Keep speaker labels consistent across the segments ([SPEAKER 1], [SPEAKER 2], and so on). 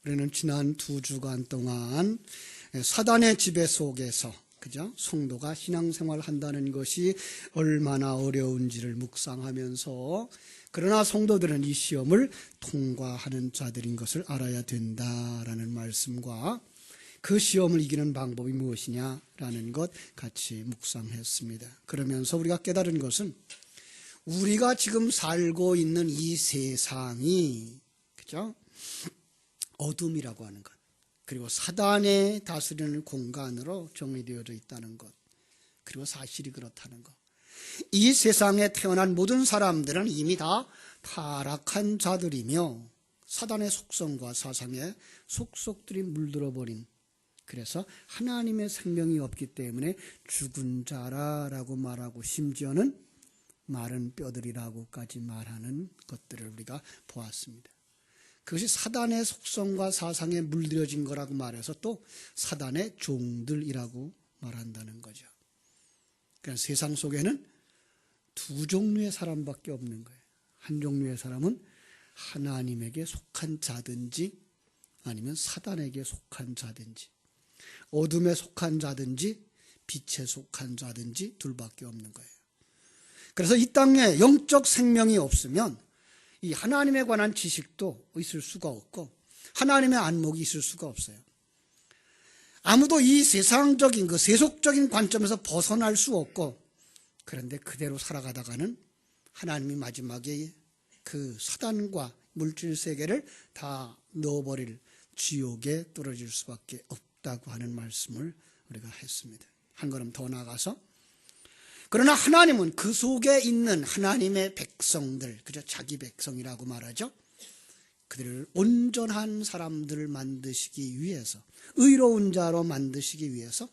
[SPEAKER 1] 우리는 지난 2주간 동안 사단의 지배 속에서 성도가 신앙생활을 한다는 것이 얼마나 어려운지를 묵상하면서, 그러나 성도들은 이 시험을 통과하는 자들인 것을 알아야 된다라는 말씀과 그 시험을 이기는 방법이 무엇이냐라는 것 같이 묵상했습니다. 그러면서 우리가 깨달은 것은 우리가 지금 살고 있는 이 세상이 어둠이라고 하는 것, 그리고 사단의 다스리는 공간으로 정의되어져 있다는 것, 그리고 사실이 그렇다는 것. 이 세상에 태어난 모든 사람들은 이미 다 타락한 자들이며 사단의 속성과 사상에 속속들이 물들어버린, 그래서 하나님의 생명이 없기 때문에 죽은 자라라고 말하고, 심지어는 마른 뼈들이라고까지 말하는 것들을 우리가 보았습니다. 그것이 사단의 속성과 사상에 물들여진 거라고 말해서 또 사단의 종들이라고 말한다는 거죠. 그러니까 세상 속에는 두 종류의 사람밖에 없는 거예요. 한 종류의 사람은 하나님에게 속한 자든지 아니면 사단에게 속한 자든지, 어둠에 속한 자든지 빛에 속한 자든지 둘밖에 없는 거예요. 그래서 이 땅에 영적 생명이 없으면 이 하나님에 관한 지식도 있을 수가 없고 하나님의 안목이 있을 수가 없어요. 아무도 이 세상적인 그 세속적인 관점에서 벗어날 수 없고, 그런데 그대로 살아가다가는 하나님이 마지막에 그 사단과 물질 세계를 다 넣어버릴 지옥에 떨어질 수밖에 없다고 하는 말씀을 우리가 했습니다. 한 걸음 더 나아가서, 그러나 하나님은 그 속에 있는 하나님의 백성들, 자기 백성이라고 말하죠. 그들을 온전한 사람들을 만드시기 위해서, 의로운 자로 만드시기 위해서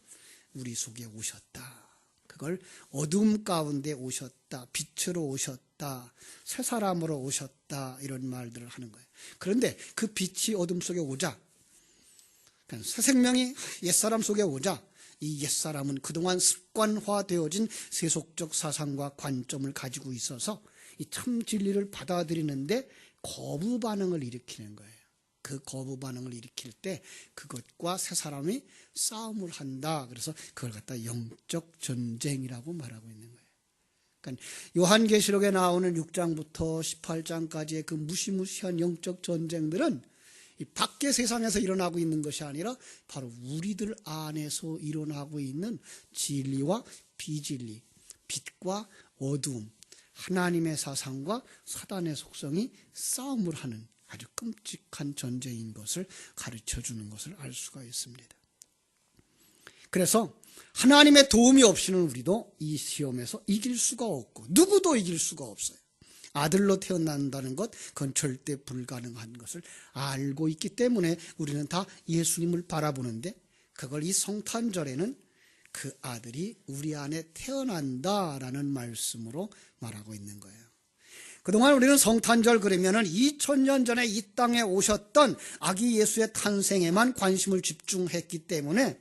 [SPEAKER 1] 우리 속에 오셨다. 그걸 어둠 가운데 오셨다, 빛으로 오셨다, 새 사람으로 오셨다, 이런 말들을 하는 거예요. 그런데 그 빛이 어둠 속에 오자, 새 생명이 옛사람 속에 오자, 이 옛사람은 그동안 습관화되어진 세속적 사상과 관점을 가지고 있어서 이 참 진리를 받아들이는데 거부 반응을 일으키는 거예요. 그 거부 반응을 일으킬 때 그것과 새 사람이 싸움을 한다. 그래서 그걸 갖다 영적 전쟁이라고 말하고 있는 거예요. 그러니까 요한계시록에 나오는 6장부터 18장까지의 그 무시무시한 영적 전쟁들은 이 밖의 세상에서 일어나고 있는 것이 아니라 바로 우리들 안에서 일어나고 있는 진리와 비진리, 빛과 어두움, 하나님의 사상과 사단의 속성이 싸움을 하는 아주 끔찍한 전쟁인 것을 가르쳐주는 것을 알 수가 있습니다. 그래서 하나님의 도움이 없이는 우리도 이 시험에서 이길 수가 없고 누구도 이길 수가 없어요. 아들로 태어난다는 것, 그건 절대 불가능한 것을 알고 있기 때문에 우리는 다 예수님을 바라보는데, 그걸 이 성탄절에는 그 아들이 우리 안에 태어난다라는 말씀으로 말하고 있는 거예요. 그동안 우리는 성탄절 그러면은 2000년 전에 이 땅에 오셨던 아기 예수의 탄생에만 관심을 집중했기 때문에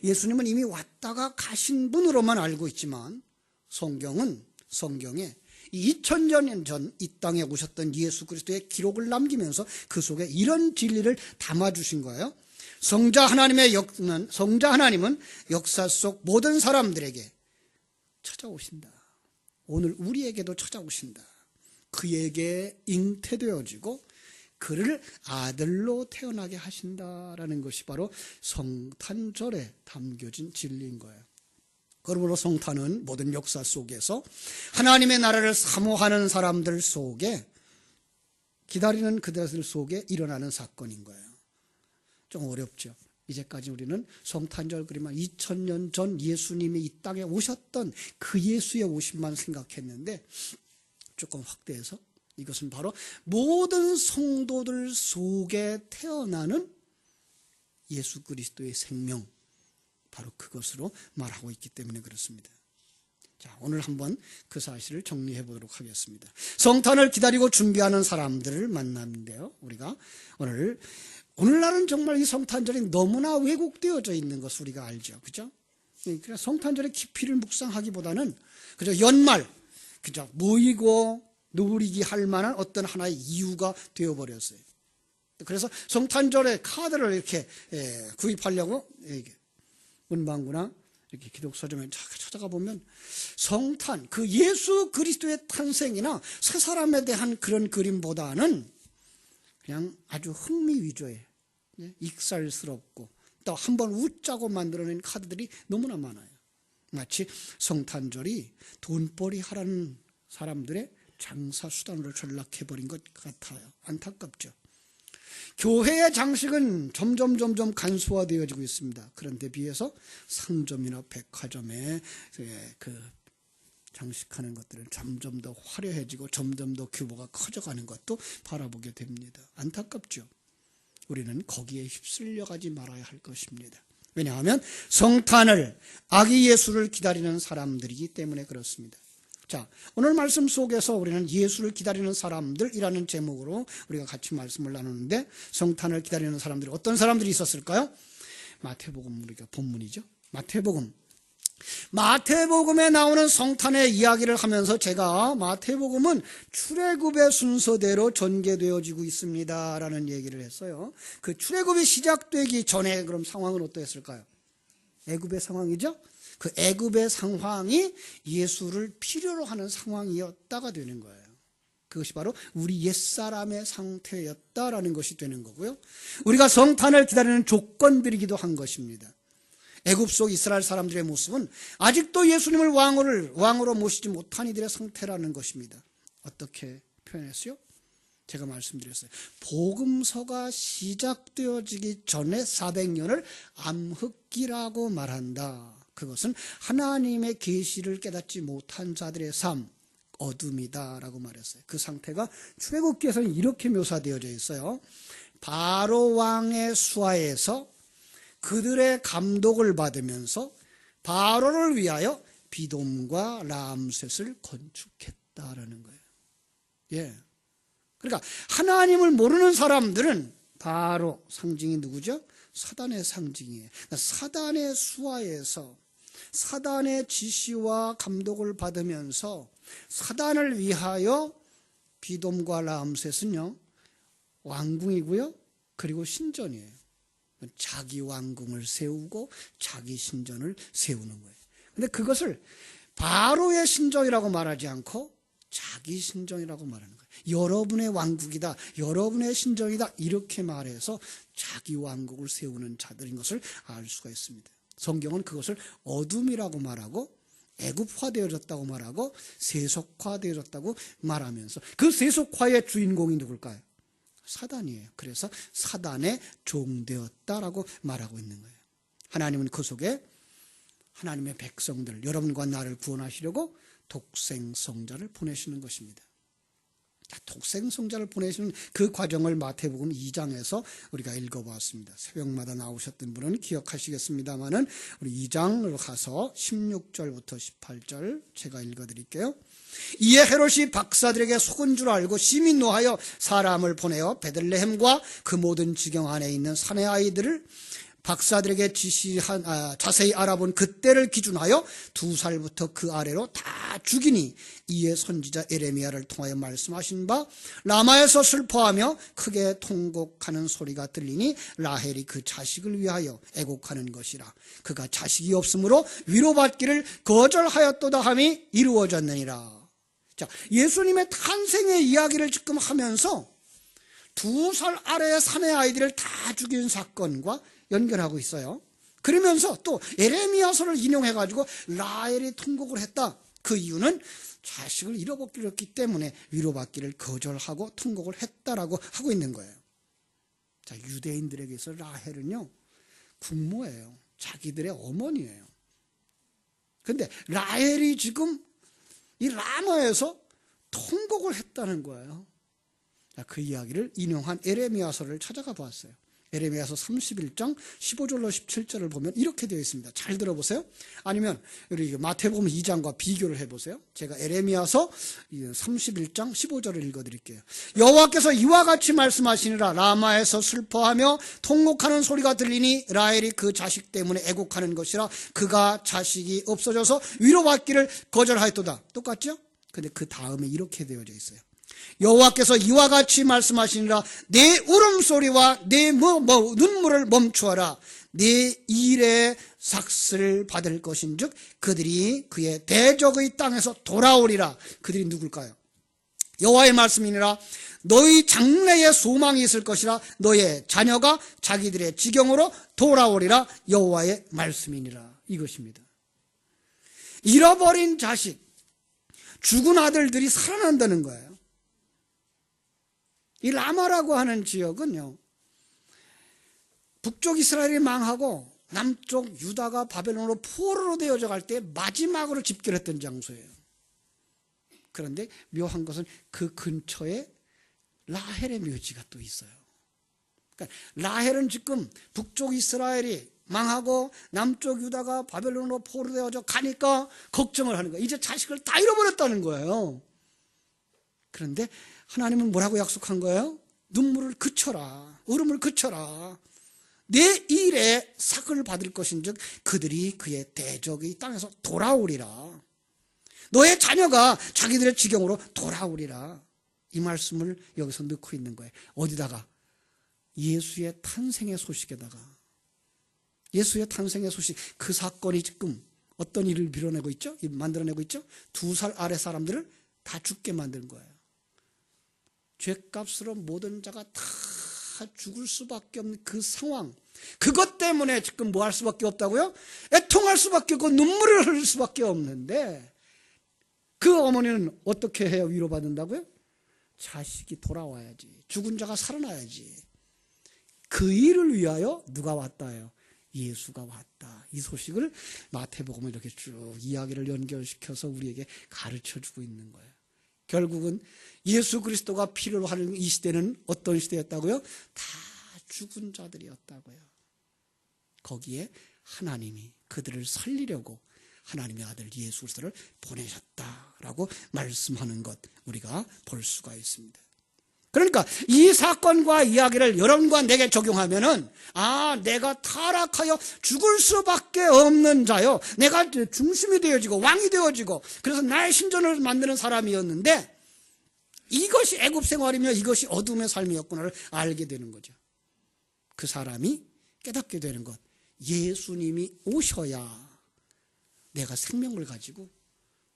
[SPEAKER 1] 예수님은 이미 왔다가 가신 분으로만 알고 있지만, 성경에 2000년 전 이 땅에 오셨던 예수 그리스도의 기록을 남기면서 그 속에 이런 진리를 담아주신 거예요. 성자 하나님은 역사 속 모든 사람들에게 찾아오신다. 오늘 우리에게도 찾아오신다. 그에게 잉태되어지고 그를 아들로 태어나게 하신다라는 것이 바로 성탄절에 담겨진 진리인 거예요. 그러므로 성탄은 모든 역사 속에서 하나님의 나라를 사모하는 사람들 속에, 기다리는 그들들 속에 일어나는 사건인 거예요. 좀 어렵죠. 이제까지 우리는 성탄절 그러면 2000년 전 예수님이 이 땅에 오셨던 그 예수의 오심만 생각했는데, 조금 확대해서 이것은 바로 모든 성도들 속에 태어나는 예수 그리스도의 생명, 바로 그것으로 말하고 있기 때문에 그렇습니다. 자, 오늘 한번 그 사실을 정리해 보도록 하겠습니다. 성탄을 기다리고 준비하는 사람들을 만나는데요, 우리가 오늘날은 정말 이 성탄절이 너무나 왜곡되어져 있는 것을 우리가 알죠. 그죠? 그러니까 성탄절의 깊이를 묵상하기보다는 그저 연말, 그죠? 모이고 누리기 할 만한 어떤 하나의 이유가 되어버렸어요. 그래서 성탄절에 카드를 이렇게 구입하려고 문방구나 이렇게 기독서점에 찾아가 보면 성탄, 그 예수 그리스도의 탄생이나 새 사람에 대한 그런 그림보다는 그냥 아주 흥미 위주의 익살스럽고 또 한번 웃자고 만들어낸 카드들이 너무나 많아요. 마치 성탄절이 돈벌이 하라는 사람들의 장사 수단으로 전락해버린 것 같아요. 안타깝죠. 교회의 장식은 점점 간소화되어지고 있습니다. 그런데 비해서 상점이나 백화점에 그 장식하는 것들은 점점 더 화려해지고 점점 더 규모가 커져가는 것도 바라보게 됩니다. 안타깝죠. 우리는 거기에 휩쓸려 가지 말아야 할 것입니다. 왜냐하면 성탄을, 아기 예수를 기다리는 사람들이기 때문에 그렇습니다. 자, 오늘 말씀 속에서 우리는 예수를 기다리는 사람들이라는 제목으로 우리가 같이 말씀을 나누는데, 성탄을 기다리는 사람들이 어떤 사람들이 있었을까요? 마태복음, 우리가 본문이죠. 마태복음에 나오는 성탄의 이야기를 하면서 제가 마태복음은 출애굽의 순서대로 전개되어지고 있습니다 라는 얘기를 했어요. 그 출애굽이 시작되기 전에 그럼 상황은 어떠했을까요? 애굽의 상황이죠. 그 애굽의 상황이 예수를 필요로 하는 상황이었다가 되는 거예요. 그것이 바로 우리 옛사람의 상태였다라는 것이 되는 거고요. 우리가 성탄을 기다리는 조건들이기도 한 것입니다. 애굽 속 이스라엘 사람들의 모습은 아직도 예수님을 왕으로 모시지 못한 이들의 상태라는 것입니다. 어떻게 표현했어요? 제가 말씀드렸어요. 복음서가 시작되어지기 전에 400년을 암흑기라고 말한다. 그것은 하나님의 계시를 깨닫지 못한 자들의 삶, 어둠이다라고 말했어요. 그 상태가 출애굽기에서는 이렇게 묘사되어져 있어요. 바로 왕의 수하에서 그들의 감독을 받으면서 바로를 위하여 비돔과 람셋을 건축했다라는 거예요. 예. 그러니까 하나님을 모르는 사람들은 바로 상징이 누구죠? 사단의 상징이에요. 그러니까 사단의 수하에서 사단의 지시와 감독을 받으면서 사단을 위하여 비돔과 람셋은요, 왕궁이고요, 그리고 신전이에요. 자기 왕궁을 세우고 자기 신전을 세우는 거예요. 근데 그것을 바로의 신전이라고 말하지 않고 자기 신전이라고 말하는 거예요. 여러분의 왕국이다, 여러분의 신전이다, 이렇게 말해서 자기 왕국을 세우는 자들인 것을 알 수가 있습니다. 성경은 그것을 어둠이라고 말하고 애굽화되어졌다고 말하고 세속화되어졌다고 말하면서 그 세속화의 주인공이 누굴까요? 사단이에요. 그래서 사단의 종되었다라고 말하고 있는 거예요. 하나님은 그 속에 하나님의 백성들, 여러분과 나를 구원하시려고 독생성자를 보내시는 것입니다. 독생성자를 보내시는 그 과정을 마태복음 2장에서 우리가 읽어보았습니다. 새벽마다 나오셨던 분은 기억하시겠습니다만은 우리 2장으로 가서 16절부터 18절 제가 읽어드릴게요. 이에 헤롯이 박사들에게 속은 줄 알고 심히 노하여 사람을 보내어 베들레헴과 그 모든 지경 안에 있는 사내 아이들을 박사들에게 자세히 알아본 그때를 기준하여 2살부터 그 아래로 다 죽이니, 이에 선지자 에레미야를 통하여 말씀하신 바 라마에서 슬퍼하며 크게 통곡하는 소리가 들리니 라헬이 그 자식을 위하여 애곡하는 것이라. 그가 자식이 없으므로 위로받기를 거절하였도다 함이 이루어졌느니라. 자, 예수님의 탄생의 이야기를 지금 하면서 2살 아래의 사내 아이들을 다 죽인 사건과 연결하고 있어요. 그러면서 또 에레미야서를 인용해가지고 라헬이 통곡을 했다. 그 이유는 자식을 잃어버렸기 때문에 위로받기를 거절하고 통곡을 했다라고 하고 있는 거예요. 자, 유대인들에게서 라헬은요, 국모예요. 자기들의 어머니예요. 그런데 라헬이 지금 이 라마에서 통곡을 했다는 거예요. 자, 그 이야기를 인용한 에레미야서를 찾아가 보았어요. 에레미야서 31장 15절로 17절을 보면 이렇게 되어 있습니다. 잘 들어보세요. 아니면 우리 마태복음 2장과 비교를 해보세요. 제가 에레미야서 31장 15절을 읽어드릴게요. 여호와께서 이와 같이 말씀하시니라. 라마에서 슬퍼하며 통곡하는 소리가 들리니 라헬이 그 자식 때문에 애곡하는 것이라. 그가 자식이 없어져서 위로받기를 거절하였도다. 똑같죠? 근데 그 다음에 이렇게 되어져 있어요. 여호와께서 이와 같이 말씀하시니라. 내 울음소리와 내 눈물을 멈추어라. 내 일의 삭슬을 받을 것인즉 그들이 그의 대적의 땅에서 돌아오리라. 그들이 누굴까요? 여호와의 말씀이니라. 너희 장래에 소망이 있을 것이라. 너의 자녀가 자기들의 지경으로 돌아오리라. 여호와의 말씀이니라. 이것입니다. 잃어버린 자식, 죽은 아들들이 살아난다는 거예요. 이 라마라고 하는 지역은요, 북쪽 이스라엘이 망하고 남쪽 유다가 바벨론으로 포로로 되어져 갈 때 마지막으로 집결했던 장소예요. 그런데 묘한 것은 그 근처에 라헬의 묘지가 또 있어요. 그러니까 라헬은 지금 북쪽 이스라엘이 망하고 남쪽 유다가 바벨론으로 포로로 되어져 가니까 걱정을 하는 거예요. 이제 자식을 다 잃어버렸다는 거예요. 그런데 하나님은 뭐라고 약속한 거예요? 눈물을 그쳐라. 울음을 그쳐라. 내 일에 삭을 받을 것인즉 그들이 그의 대적의 땅에서 돌아오리라. 너의 자녀가 자기들의 지경으로 돌아오리라. 이 말씀을 여기서 넣고 있는 거예요. 어디다가? 예수의 탄생의 소식에다가. 예수의 탄생의 소식, 그 사건이 지금 어떤 일을 밀어내고 있죠? 만들어내고 있죠? 2살 아래 사람들을 다 죽게 만든 거예요. 죄값으로 모든 자가 다 죽을 수밖에 없는 그 상황, 그것 때문에 지금 뭐 할 수밖에 없다고요? 애통할 수밖에 없고 눈물을 흘릴 수밖에 없는데, 그 어머니는 어떻게 해야 위로받는다고요? 자식이 돌아와야지, 죽은 자가 살아나야지. 그 일을 위하여 누가 왔다요? 예수가 왔다. 이 소식을 마태복음에 이렇게 쭉 이야기를 연결시켜서 우리에게 가르쳐주고 있는 거예요. 결국은 예수 그리스도가 필요로 하는 이 시대는 어떤 시대였다고요? 다 죽은 자들이었다고요. 거기에 하나님이 그들을 살리려고 하나님의 아들 예수 그리스도를 보내셨다라고 말씀하는 것, 우리가 볼 수가 있습니다. 그러니까 이 사건과 이야기를 여러분과 내게 적용하면은, 내가 타락하여 죽을 수밖에 없는 자요, 내가 중심이 되어지고 왕이 되어지고 그래서 나의 신전을 만드는 사람이었는데 이것이 애굽 생활이며 이것이 어둠의 삶이었구나를 알게 되는 거죠. 그 사람이 깨닫게 되는 것, 예수님이 오셔야 내가 생명을 가지고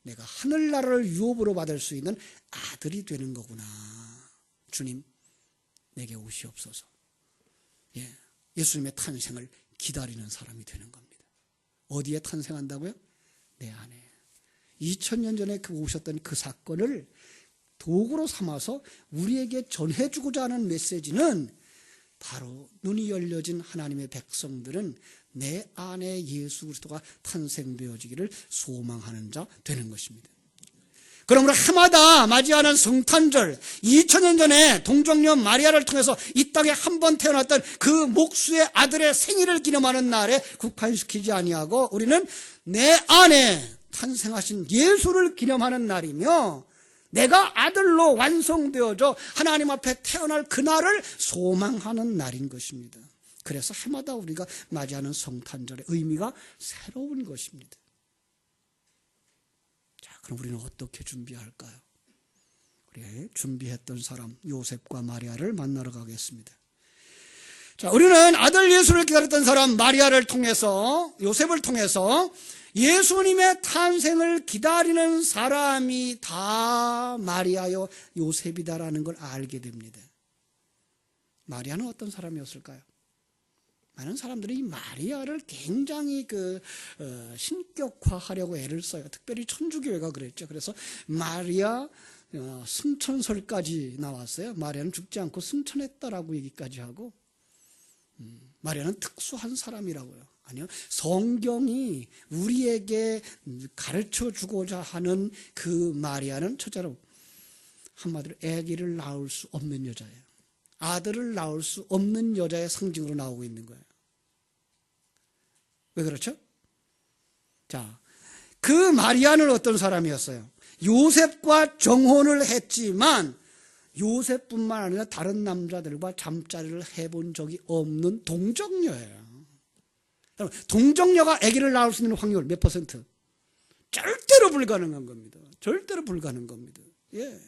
[SPEAKER 1] 내가 하늘나라를 유업으로 받을 수 있는 아들이 되는 거구나. 주님, 내게 오시옵소서. 예수님의 탄생을 기다리는 사람이 되는 겁니다. 어디에 탄생한다고요? 내 안에. 2000년 전에 오셨던 그 사건을 도구로 삼아서 우리에게 전해주고자 하는 메시지는, 바로 눈이 열려진 하나님의 백성들은 내 안에 예수 그리스도가 탄생되어지기를 소망하는 자 되는 것입니다. 그러므로 해마다 맞이하는 성탄절, 2000년 전에 동정녀 마리아를 통해서 이 땅에 한 번 태어났던 그 목수의 아들의 생일을 기념하는 날에 국한시키지 아니하고 우리는 내 안에 탄생하신 예수를 기념하는 날이며, 내가 아들로 완성되어져 하나님 앞에 태어날 그날을 소망하는 날인 것입니다. 그래서 해마다 우리가 맞이하는 성탄절의 의미가 새로운 것입니다. 그럼 우리는 어떻게 준비할까요? 우리 준비했던 사람 요셉과 마리아를 만나러 가겠습니다. 자, 우리는 아들 예수를 기다렸던 사람 마리아를 통해서, 요셉을 통해서 예수님의 탄생을 기다리는 사람이 다 마리아요 요셉이다라는 걸 알게 됩니다. 마리아는 어떤 사람이었을까요? 많은 사람들이 이 마리아를 굉장히 신격화하려고 애를 써요. 특별히 천주교회가 그랬죠. 그래서 마리아 승천설까지 나왔어요. 마리아는 죽지 않고 승천했다라고 얘기까지 하고, 마리아는 특수한 사람이라고요. 아니요, 성경이 우리에게 가르쳐 주고자 하는 그 마리아는 첫째로 한마디로 아기를 낳을 수 없는 여자예요. 아들을 낳을 수 없는 여자의 상징으로 나오고 있는 거예요. 왜 그렇죠? 자, 그 마리아는 어떤 사람이었어요? 요셉과 정혼을 했지만 요셉뿐만 아니라 다른 남자들과 잠자리를 해본 적이 없는 동정녀예요. 동정녀가 아기를 낳을 수 있는 확률 몇 퍼센트? 절대로 불가능한 겁니다. 절대로 불가능한 겁니다. 예.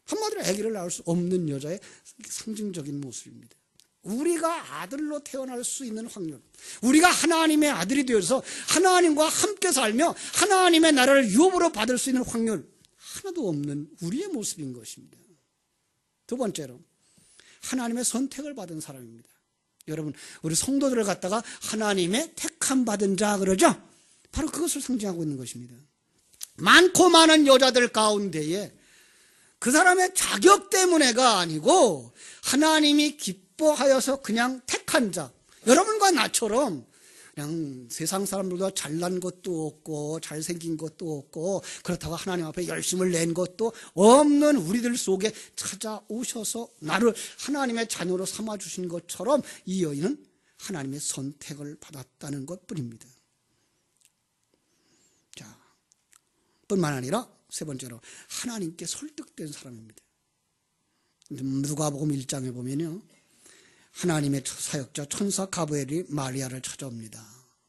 [SPEAKER 1] 한마디로 아기를 낳을 수 없는 여자의 상징적인 모습입니다. 우리가 아들로 태어날 수 있는 확률, 우리가 하나님의 아들이 되어서 하나님과 함께 살며 하나님의 나라를 유업으로 받을 수 있는 확률 하나도 없는 우리의 모습인 것입니다. 두 번째로 하나님의 선택을 받은 사람입니다. 여러분, 우리 성도들을 갖다가 하나님의 택함 받은 자 그러죠? 바로 그것을 상징하고 있는 것입니다. 많고 많은 여자들 가운데에 그 사람의 자격 때문에가 아니고 하나님이 기뻐하여서 그냥 택한 자, 여러분과 나처럼 그냥 세상 사람들보다 잘난 것도 없고 잘생긴 것도 없고 그렇다고 하나님 앞에 열심을 낸 것도 없는 우리들 속에 찾아오셔서 나를 하나님의 자녀로 삼아주신 것처럼 이 여인은 하나님의 선택을 받았다는 것뿐입니다. 자, 뿐만 아니라 세 번째로 하나님께 설득된 사람입니다. 누가복음 1장에 보면요, 하나님의 사역자 천사 가브리엘이 마리아를 찾아옵니다.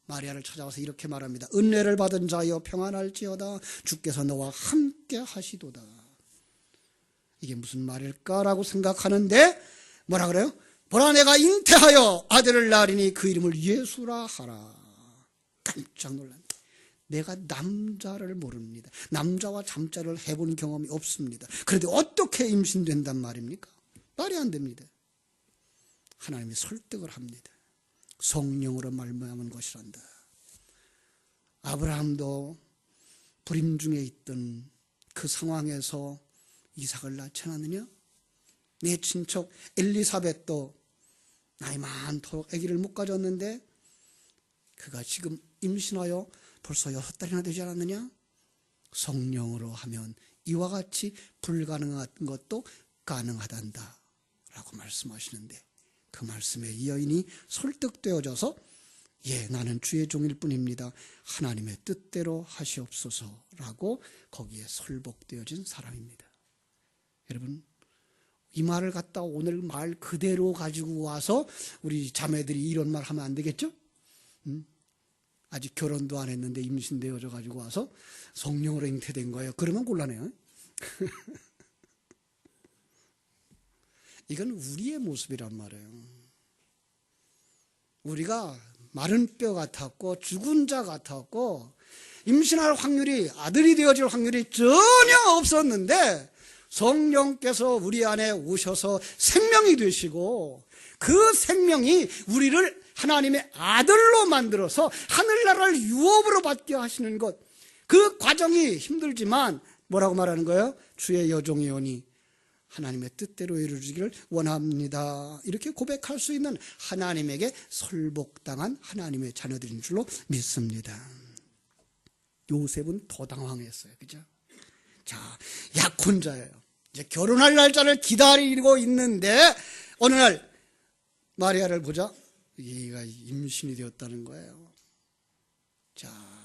[SPEAKER 1] 마리아를 찾아와서 이렇게 말합니다. 은혜를 받은 자여 평안할지어다, 주께서 너와 함께 하시도다. 이게 무슨 말일까라고 생각하는데 뭐라 그래요? 보라, 내가 잉태하여 아들을 낳으리니 그 이름을 예수라 하라. 깜짝 놀랐다. 내가 남자를 모릅니다. 남자와 잠자를 해본 경험이 없습니다. 그런데 어떻게 임신된단 말입니까? 말이 안 됩니다. 하나님이 설득을 합니다. 성령으로 말미암은 것이란다. 아브라함도 불임 중에 있던 그 상황에서 이삭을 낳지 않았느냐? 내 친척 엘리사벳도 나이 많도록 아기를 못 가졌는데 그가 지금 임신하여 벌써 6달이나 되지 않았느냐? 성령으로 하면 이와 같이 불가능한 것도 가능하단다 라고 말씀하시는데 그 말씀에 이 여인이 설득되어져서 예, 나는 주의 종일 뿐입니다. 하나님의 뜻대로 하시옵소서라고 거기에 설복되어진 사람입니다. 여러분, 이 말을 갖다 오늘 말 그대로 가지고 와서 우리 자매들이 이런 말 하면 안 되겠죠? 아직 결혼도 안 했는데 임신되어져 가지고 와서 성령으로 잉태된 거예요. 그러면 곤란해요. 이건 우리의 모습이란 말이에요. 우리가 마른 뼈 같았고 죽은 자 같았고 임신할 확률이, 아들이 되어질 확률이 전혀 없었는데 성령께서 우리 안에 오셔서 생명이 되시고 그 생명이 우리를 하나님의 아들로 만들어서 하늘나라를 유업으로 받게 하시는 것, 그 과정이 힘들지만 뭐라고 말하는 거예요? 주의 여종이오니 하나님의 뜻대로 이루어지기를 원합니다. 이렇게 고백할 수 있는 하나님에게 설복당한 하나님의 자녀들인 줄로 믿습니다. 요셉은 더 당황했어요. 그죠? 자, 약혼자예요. 이제 결혼할 날짜를 기다리고 있는데 어느 날 마리아를 보자 얘가 임신이 되었다는 거예요. 자,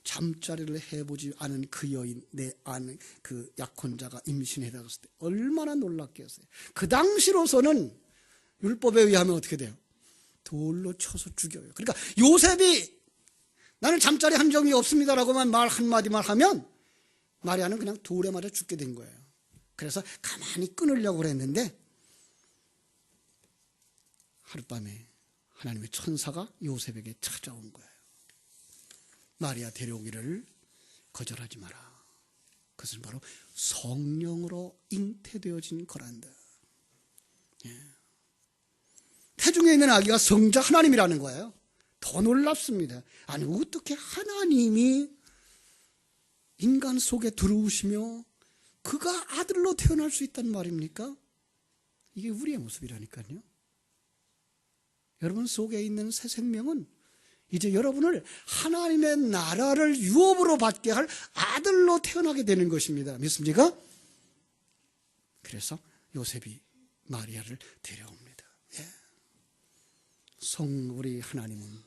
[SPEAKER 1] 잠자리를 해보지 않은 그 여인, 내 아는 그 약혼자가 임신해 되었을 때 얼마나 놀랐겠어요. 그 당시로서는 율법에 의하면 어떻게 돼요? 돌로 쳐서 죽여요. 그러니까 요셉이 나는 잠자리 한 적이 없습니다라고만 말 한마디만 하면 마리아는 그냥 돌에 맞아 죽게 된 거예요. 그래서 가만히 끊으려고 그랬는데 하룻밤에 하나님의 천사가 요셉에게 찾아온 거예요. 마리아 데려오기를 거절하지 마라. 그것은 바로 성령으로 잉태되어진 거란다. 예. 태중에 있는 아기가 성자 하나님이라는 거예요. 더 놀랍습니다. 아니, 어떻게 하나님이 인간 속에 들어오시며 그가 아들로 태어날 수 있단 말입니까? 이게 우리의 모습이라니까요. 여러분 속에 있는 새 생명은 이제 여러분을 하나님의 나라를 유업으로 받게 할 아들로 태어나게 되는 것입니다. 믿습니까? 그래서 요셉이 마리아를 데려옵니다. 예. 우리 하나님은,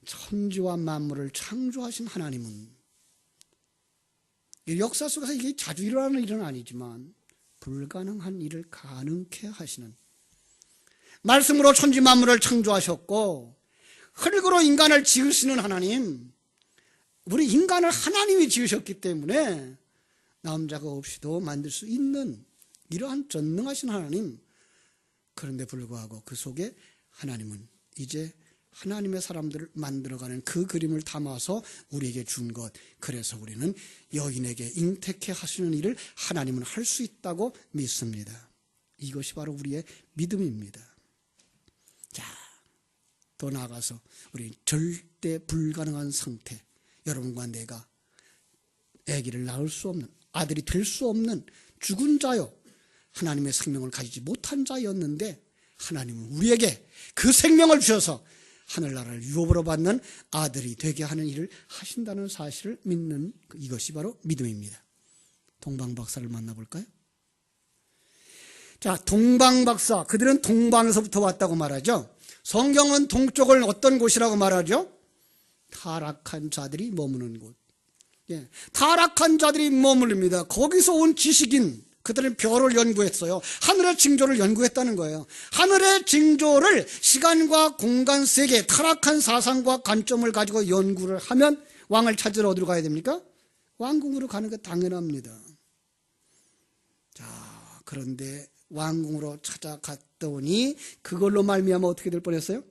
[SPEAKER 1] 천지와 만물을 창조하신 하나님은 역사 속에서 이게 자주 일어나는 일은 아니지만 불가능한 일을 가능케 하시는, 말씀으로 천지 만물을 창조하셨고 흙으로 인간을 지으시는 하나님, 우리 인간을 하나님이 지으셨기 때문에 남자가 없이도 만들 수 있는 이러한 전능하신 하나님, 그런데 불구하고 그 속에 하나님은 이제 하나님의 사람들을 만들어가는 그 그림을 담아서 우리에게 준 것, 그래서 우리는 여인에게 잉태케 하시는 일을 하나님은 할 수 있다고 믿습니다. 이것이 바로 우리의 믿음입니다. 자, 더 나아가서 우리 절대 불가능한 상태, 여러분과 내가 아기를 낳을 수 없는, 아들이 될 수 없는 죽은 자요, 하나님의 생명을 가지지 못한 자였는데 하나님은 우리에게 그 생명을 주셔서 하늘나라를 유업으로 받는 아들이 되게 하는 일을 하신다는 사실을 믿는, 이것이 바로 믿음입니다. 동방박사를 만나볼까요? 자, 동방박사, 그들은 동방에서부터 왔다고 말하죠. 성경은 동쪽을 어떤 곳이라고 말하죠? 타락한 자들이 머무는 곳. 예, 타락한 자들이 머무릅니다. 거기서 온 지식인, 그들은 별을 연구했어요. 하늘의 징조를 연구했다는 거예요. 하늘의 징조를 시간과 공간 세계, 타락한 사상과 관점을 가지고 연구를 하면 왕을 찾으러 어디로 가야 됩니까? 왕궁으로 가는 게 당연합니다. 자, 그런데 왕궁으로 찾아갔더니 그걸로 말미암아 어떻게 될 뻔했어요?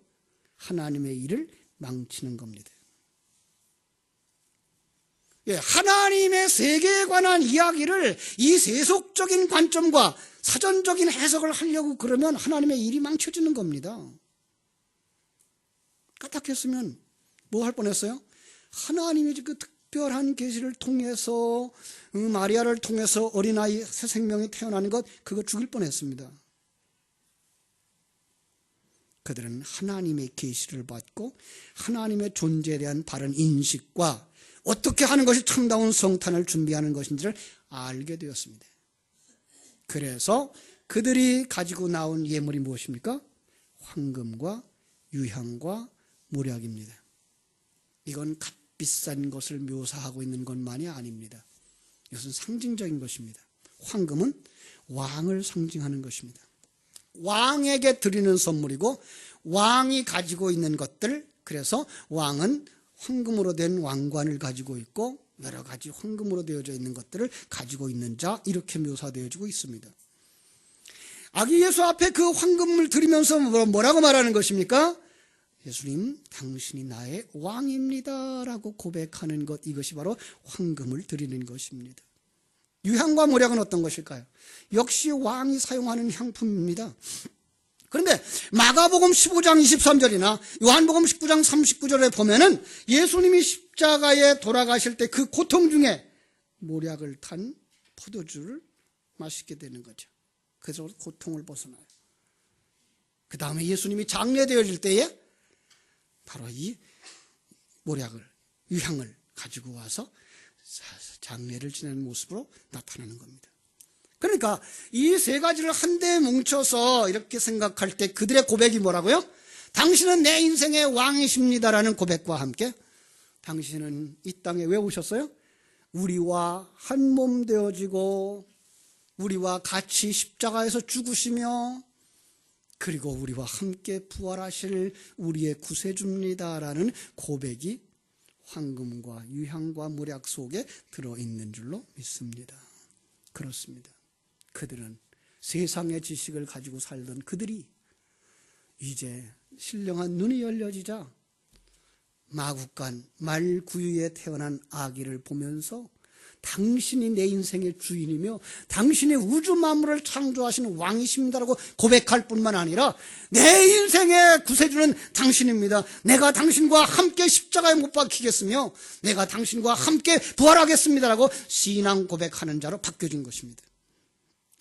[SPEAKER 1] 하나님의 일을 망치는 겁니다. 예, 하나님의 세계에 관한 이야기를 이 세속적인 관점과 사전적인 해석을 하려고 그러면 하나님의 일이 망쳐지는 겁니다. 까딱했으면 뭐 할 뻔했어요? 하나님이 그 특별한 계시를 통해서 마리아를 통해서 어린아이 새 생명이 태어나는 것, 그거 죽일 뻔했습니다. 그들은 하나님의 계시를 받고 하나님의 존재에 대한 바른 인식과 어떻게 하는 것이 참다운 성탄을 준비하는 것인지를 알게 되었습니다. 그래서 그들이 가지고 나온 예물이 무엇입니까? 황금과 유향과 몰약입니다. 이건 값비싼 것을 묘사하고 있는 것만이 아닙니다. 이것은 상징적인 것입니다. 황금은 왕을 상징하는 것입니다. 왕에게 드리는 선물이고 왕이 가지고 있는 것들, 그래서 왕은 황금으로 된 왕관을 가지고 있고 여러 가지 황금으로 되어져 있는 것들을 가지고 있는 자, 이렇게 묘사되어지고 있습니다. 아기 예수 앞에 그 황금을 드리면서 뭐라고 말하는 것입니까? 예수님, 당신이 나의 왕입니다 라고 고백하는 것, 이것이 바로 황금을 드리는 것입니다. 유향과 몰약은 어떤 것일까요? 역시 왕이 사용하는 향품입니다. 그런데 마가복음 15장 23절이나 요한복음 19장 39절에 보면은 예수님이 십자가에 돌아가실 때 그 고통 중에 몰약을 탄 포도주를 마시게 되는 거죠. 그래서 고통을 벗어나요. 그 다음에 예수님이 장례되어질 때에 바로 이 몰약을, 유향을 가지고 와서 장례를 지내는 모습으로 나타나는 겁니다. 그러니까 이 세 가지를 한데 뭉쳐서 이렇게 생각할 때 그들의 고백이 뭐라고요? 당신은 내 인생의 왕이십니다라는 고백과 함께 당신은 이 땅에 왜 오셨어요? 우리와 한 몸 되어지고 우리와 같이 십자가에서 죽으시며 그리고 우리와 함께 부활하실 우리의 구세주입니다라는 고백이 황금과 유향과 몰약 속에 들어있는 줄로 믿습니다. 그렇습니다. 그들은 세상의 지식을 가지고 살던 그들이 이제 신령한 눈이 열려지자 마국간 말구유에 태어난 아기를 보면서 당신이 내 인생의 주인이며 당신이 우주 만물을 창조하시는 왕이십니다라고 고백할 뿐만 아니라 내 인생의 구세주는 당신입니다. 내가 당신과 함께 십자가에 못 박히겠으며 내가 당신과 함께 부활하겠습니다라고 신앙 고백하는 자로 바뀌어진 것입니다.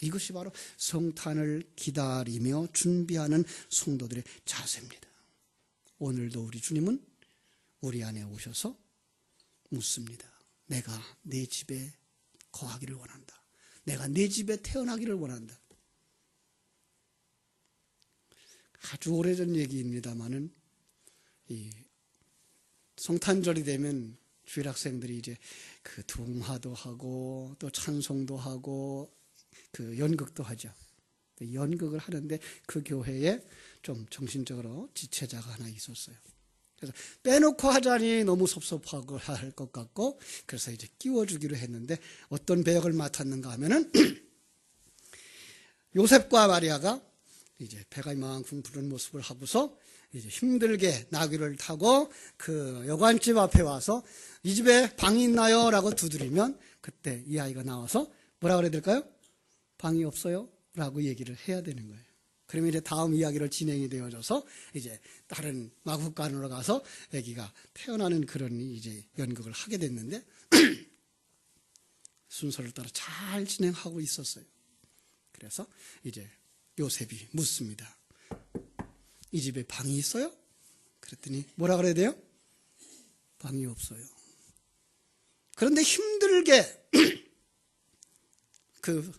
[SPEAKER 1] 이것이 바로 성탄을 기다리며 준비하는 성도들의 자세입니다. 오늘도 우리 주님은 우리 안에 오셔서 묻습니다. 내가 내 집에 거하기를 원한다. 내가 내 집에 태어나기를 원한다. 아주 오래전 얘기입니다만은 이 성탄절이 되면 주일학생들이 이제 그 동화도 하고 또 찬송도 하고 그 연극도 하죠. 연극을 하는데 그 교회에 좀 정신적으로 지체자가 하나 있었어요. 그래서 빼놓고 하자니 너무 섭섭하고 할 것 같고, 그래서 이제 끼워주기로 했는데, 어떤 배역을 맡았는가 하면은 요셉과 마리아가 이제 배가 이만큼 부른 모습을 하고서 이제 힘들게 나귀를 타고 그 여관집 앞에 와서 이 집에 방이 있나요? 라고 두드리면 그때 이 아이가 나와서 뭐라 그래야 될까요? 방이 없어요? 라고 얘기를 해야 되는 거예요. 그러면 이제 다음 이야기로 진행이 되어져서 이제 다른 마국간으로 가서 아기가 태어나는 그런 이제 연극을 하게 됐는데 순서를 따라 잘 진행하고 있었어요. 그래서 이제 요셉이 묻습니다. 이 집에 방이 있어요? 그랬더니 뭐라 그래야 돼요? 방이 없어요. 그런데 힘들게 그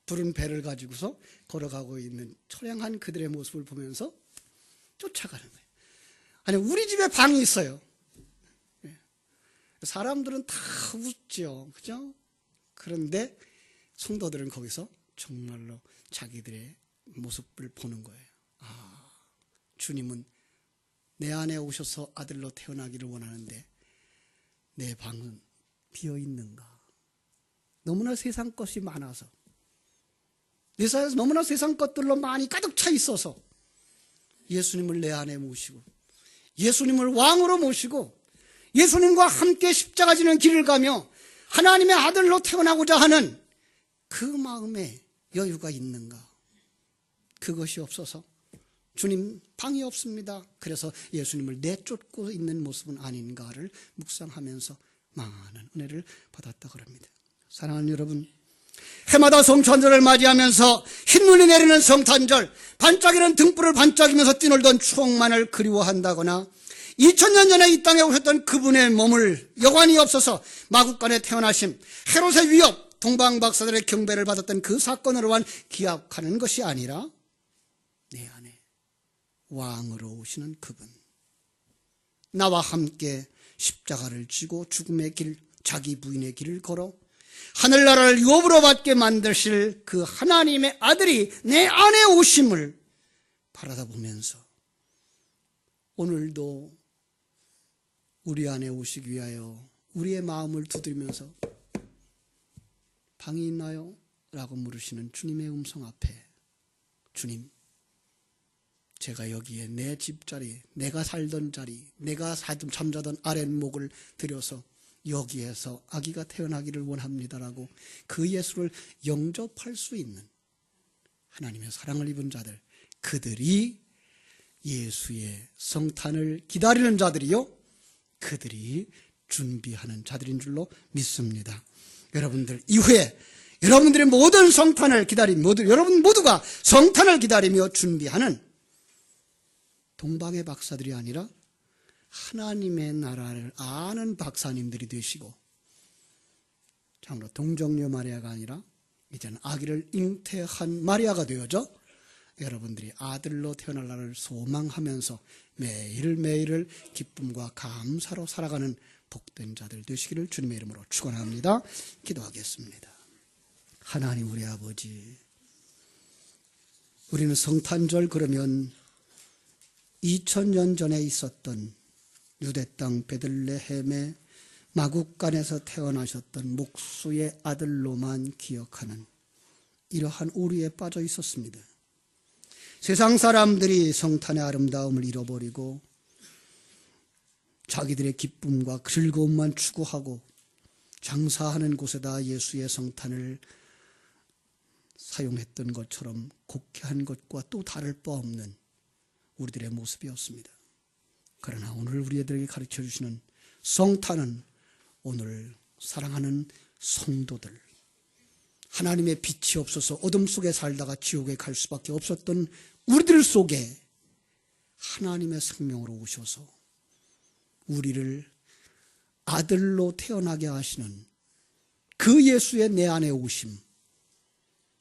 [SPEAKER 1] 부른 배를 가지고서 걸어가고 있는 처량한 그들의 모습을 보면서 쫓아가는 거예요. 아니, 우리 집에 방이 있어요. 사람들은 다 웃죠. 그죠? 그런데 성도들은 거기서 정말로 자기들의 모습을 보는 거예요. 아, 주님은 내 안에 오셔서 아들로 태어나기를 원하는데 내 방은 비어 있는가? 너무나 세상 것이 많아서, 내 삶에서 너무나 세상 것들로 많이 가득 차 있어서 예수님을 내 안에 모시고 예수님을 왕으로 모시고 예수님과 함께 십자가 지는 길을 가며 하나님의 아들로 태어나고자 하는 그 마음에 여유가 있는가? 그것이 없어서 주님 방이 없습니다. 그래서 예수님을 내쫓고 있는 모습은 아닌가를 묵상하면서 많은 은혜를 받았다 그럽니다. 사랑하는 여러분, 해마다 성탄절을 맞이하면서 흰눈이 내리는 성탄절, 반짝이는 등불을 반짝이면서 뛰놀던 추억만을 그리워한다거나 2000년 전에 이 땅에 오셨던 그분의 몸을 여관이 없어서 마국간에 태어나심, 헤롯의 위협, 동방박사들의 경배를 받았던 그 사건으로만 기약하는 것이 아니라 내 안에 왕으로 오시는 그분, 나와 함께 십자가를 지고 죽음의 길, 자기 부인의 길을 걸어 하늘나라를 유업으로 받게 만드실 그 하나님의 아들이 내 안에 오심을 바라다 보면서 오늘도 우리 안에 오시기 위하여 우리의 마음을 두드리면서 방이 있나요? 라고 물으시는 주님의 음성 앞에, 주님, 제가 여기에 내 집자리, 내가 살던 자리, 내가 잠자던 아랫목을 들여서 여기에서 아기가 태어나기를 원합니다라고 그 예수를 영접할 수 있는 하나님의 사랑을 입은 자들, 그들이 예수의 성탄을 기다리는 자들이요, 그들이 준비하는 자들인 줄로 믿습니다. 여러분들 이후에 여러분들의 모든 성탄을 기다리며 여러분 모두가 성탄을 기다리며 준비하는 동방의 박사들이 아니라 하나님의 나라를 아는 박사님들이 되시고, 참으로 동정녀 마리아가 아니라 이제는 아기를 잉태한 마리아가 되어져 여러분들이 아들로 태어날 날을 소망하면서 매일매일을 기쁨과 감사로 살아가는 복된 자들 되시기를 주님의 이름으로 축원합니다. 기도하겠습니다. 하나님 우리 아버지, 우리는 성탄절 그러면 2000년 전에 있었던 유대 땅 베들레헴의 마국간에서 태어나셨던 목수의 아들로만 기억하는 이러한 오류에 빠져 있었습니다. 세상 사람들이 성탄의 아름다움을 잃어버리고 자기들의 기쁨과 즐거움만 추구하고 장사하는 곳에다 예수의 성탄을 사용했던 것처럼 곡해한 것과 또 다를 바 없는 우리들의 모습이었습니다. 그러나 오늘 우리들에게 가르쳐 주시는 성탄은 오늘 사랑하는 성도들, 하나님의 빛이 없어서 어둠 속에 살다가 지옥에 갈 수밖에 없었던 우리들 속에 하나님의 생명으로 오셔서 우리를 아들로 태어나게 하시는 그 예수의 내 안에 오심,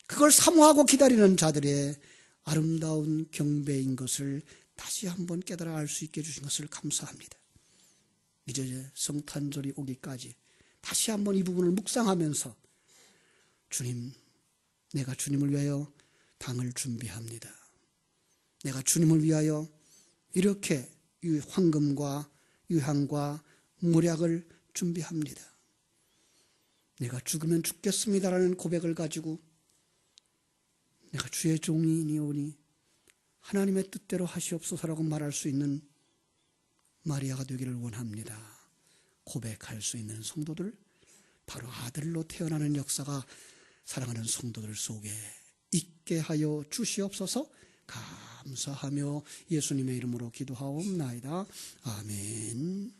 [SPEAKER 1] 그걸 사모하고 기다리는 자들의 아름다운 경배인 것을 다시 한번 깨달아 알 수 있게 해주신 것을 감사합니다. 이제 성탄절이 오기까지 다시 한번 이 부분을 묵상하면서 주님, 내가 주님을 위하여 방을 준비합니다. 내가 주님을 위하여 이렇게 황금과 유향과 물약을 준비합니다. 내가 죽으면 죽겠습니다라는 고백을 가지고 내가 주의 종이니오니 하나님의 뜻대로 하시옵소서라고 말할 수 있는 마리아가 되기를 원합니다. 고백할 수 있는 성도들, 바로 아들로 태어나는 역사가 사랑하는 성도들 속에 있게 하여 주시옵소서. 감사하며 예수님의 이름으로 기도하옵나이다. 아멘.